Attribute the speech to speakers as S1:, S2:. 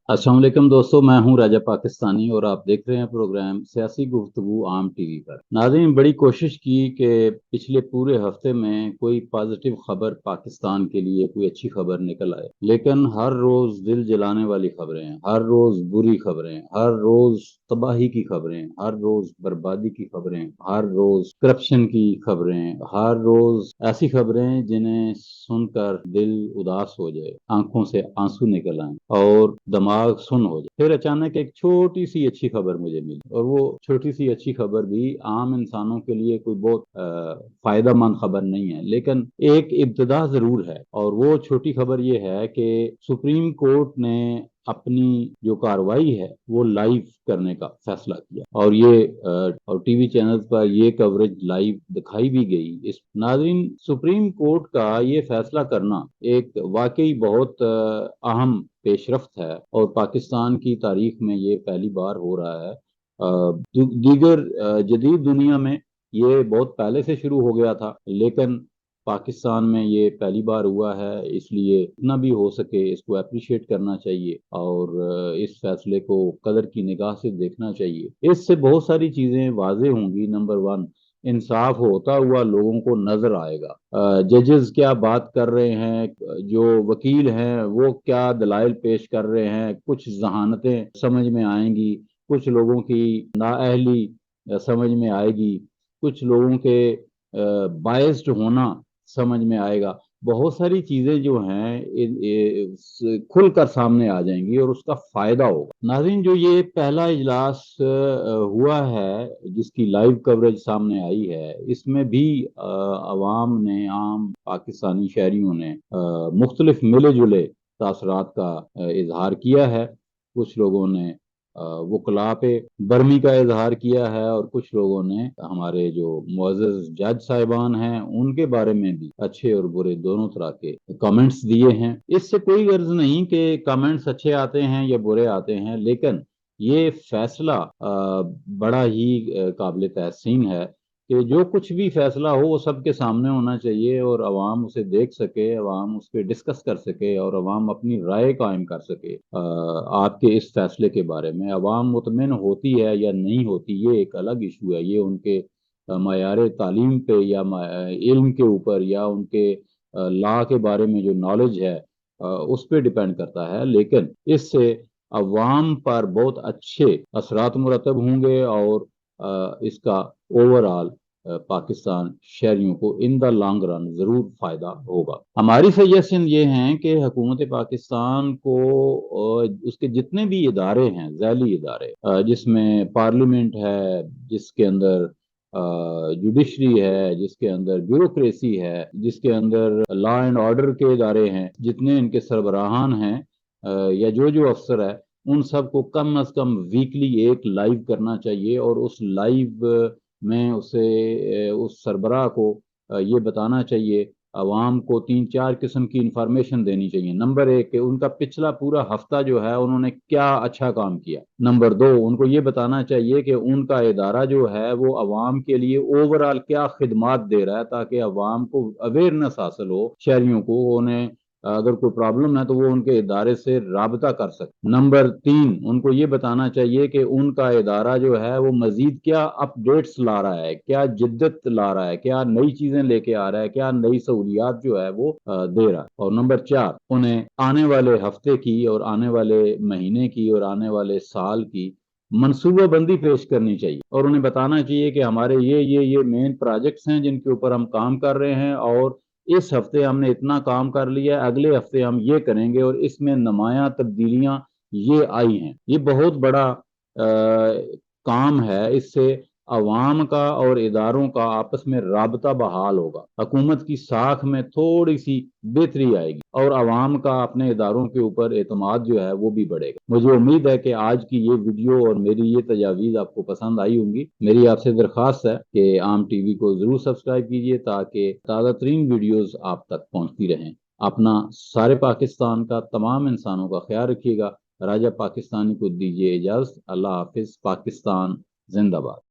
S1: अस्सलाम वालेकुम दोस्तों, मैं हूं राजा पाकिस्तानी और आप देख रहे हैं प्रोग्राम सियासी गुफ्तगू आम टीवी पर। नाज़रीन, बड़ी कोशिश की कि पिछले पूरे हफ्ते में कोई पॉजिटिव खबर पाकिस्तान के लिए कोई अच्छी खबर निकल आए, लेकिन हर रोज दिल जलाने वाली खबरें, हर रोज बुरी खबरें, हर रोज तबाही की खबरें, हर रोज बर्बादी की खबरें, हर रोज करप्शन की खबरें, हर रोज ऐसी खबरें जिन्हें सुनकर दिल उदास हो जाए, आंखों से आंसू निकल आए और दिमाग सुन हो जाए। फिर अचानक एक छोटी सी अच्छी खबर मुझे मिली, और वो छोटी सी अच्छी खबर भी आम इंसानों के लिए कोई बहुत फायदेमंद खबर नहीं है, लेकिन एक इब्तिदा जरूर है। और वो छोटी खबर ये है कि सुप्रीम कोर्ट ने अपनी जो कार्रवाई है वो लाइव करने का फैसला किया, और ये और टीवी चैनल पर ये कवरेज लाइव दिखाई भी गई। इस नाज़रीन, सुप्रीम कोर्ट का ये फैसला करना एक वाकई बहुत अहम पेशरफ्त है, और पाकिस्तान की तारीख में ये पहली बार हो रहा है। दीगर जदीद दुनिया में ये बहुत पहले से शुरू हो गया था, लेकिन पाकिस्तान में ये पहली बार हुआ है, इसलिए जितना भी हो सके इसको अप्रिशिएट करना चाहिए और इस फैसले को कदर की निगाह से देखना चाहिए। इससे बहुत सारी चीजें वाज़ेह होंगी। नंबर वन, इंसाफ होता हुआ लोगों को नजर आएगा। जजेस क्या बात कर रहे हैं, जो वकील हैं वो क्या दलाइल पेश कर रहे हैं, कुछ जहानतें समझ में आएंगी, कुछ लोगों की नाअहली समझ में आएगी, कुछ लोगों के बायस्ड होना समझ में आएगा। बहुत सारी चीजें जो हैं खुलकर सामने आ जाएंगी और उसका फायदा होगा। नाज़रीन, जो ये पहला इजलास हुआ है जिसकी लाइव कवरेज सामने आई है, इसमें भी अवाम ने, आम पाकिस्तानी शहरियों ने मुख्तलिफ मिले जुले तासरात का इजहार किया है। कुछ लोगों ने वकला पे बर्मी का इजहार किया है, और कुछ लोगों ने हमारे जो मुअज़्ज़ज़ जज साहिबान हैं उनके बारे में भी अच्छे और बुरे दोनों तरह के कमेंट्स दिए हैं। इससे कोई गर्ज नहीं कि कमेंट्स अच्छे आते हैं या बुरे आते हैं, लेकिन ये फैसला बड़ा ही काबिल तहसीन है कि जो कुछ भी फैसला हो वो सबके सामने होना चाहिए और अवाम उसे देख सके, अवाम उस पर डिस्कस कर सके और अवाम अपनी राय कायम कर सके। आपके इस फैसले के बारे में अवाम मुतमिन होती है या नहीं होती, ये एक अलग इशू है। ये उनके मयार तालीम पे या इल्म के ऊपर या उनके लॉ के बारे में जो नॉलेज है उस पर डिपेंड करता है। लेकिन इससे अवाम पर बहुत अच्छे असरात मुरतब होंगे और इसका ओवरऑल पाकिस्तान शहरियों को इन द लॉन्ग रन जरूर फायदा होगा। हमारी सजेशन ये है कि हुकूमत पाकिस्तान को उसके जितने भी इदारे हैं, ज़ैली इदारे, जिसमें पार्लियामेंट है, जिसके अंदर जुडिशरी है, जिसके अंदर ब्यूरोक्रेसी है, जिसके अंदर लॉ एंड ऑर्डर के इदारे हैं, जितने इनके सरबराहान हैं या जो जो अफसर है, उन सबको कम अज कम वीकली एक लाइव करना चाहिए, और उस लाइव में उसे उस सरबराह को ये बताना चाहिए, अवाम को तीन चार किस्म की इंफॉर्मेशन देनी चाहिए। नंबर एक, उनका पिछला पूरा हफ्ता जो है उन्होंने क्या अच्छा काम किया। नंबर दो, उनको ये बताना चाहिए कि उनका इदारा जो है वो अवाम के लिए ओवरऑल क्या खिदमात दे रहा है, ताकि अवाम को अवेयरनेस हासिल हो, शहरियों को, उन्हें अगर कोई प्रॉब्लम है तो वो उनके इदारे से राबता कर सकते। नंबर तीन, उनको ये बताना चाहिए कि उनका इदारा जो है वो मजीद क्या अपडेट्स ला रहा है, क्या जिद्दत ला रहा है, क्या नई चीजें लेके आ रहा है, क्या नई सहूलियात जो है वो दे रहा है। और नंबर चार, उन्हें आने वाले हफ्ते की और आने वाले महीने की और आने वाले साल की मनसूबा बंदी पेश करनी चाहिए, और उन्हें बताना चाहिए कि हमारे ये मेन प्रोजेक्ट्स हैं जिनके ऊपर हम काम कर रहे हैं, और इस हफ्ते हमने इतना काम कर लिया, अगले हफ्ते हम ये करेंगे और इसमें नुमायां तब्दीलियां ये आई हैं। ये बहुत बड़ा काम है। इससे अवाम का और इदारों का आपस में राबता बहाल होगा, हुकूमत की साख में थोड़ी सी बेहतरी आएगी और अवाम का अपने इदारों के ऊपर एतमाद जो है वो भी बढ़ेगा। मुझे उम्मीद है कि आज की ये वीडियो और मेरी ये तजावीज़ आपको पसंद आई होंगी। मेरी आपसे दरख्वास्त है कि आम टीवी को जरूर सब्सक्राइब कीजिए ताकि ताज़ा तरीन वीडियोज़ आप तक पहुँचती रहें। अपना सारे पाकिस्तान का तमाम इंसानों का ख्याल रखिएगा। राजा पाकिस्तानी को दीजिए इजाज़त। अल्लाह हाफिज़। पाकिस्तान जिंदाबाद।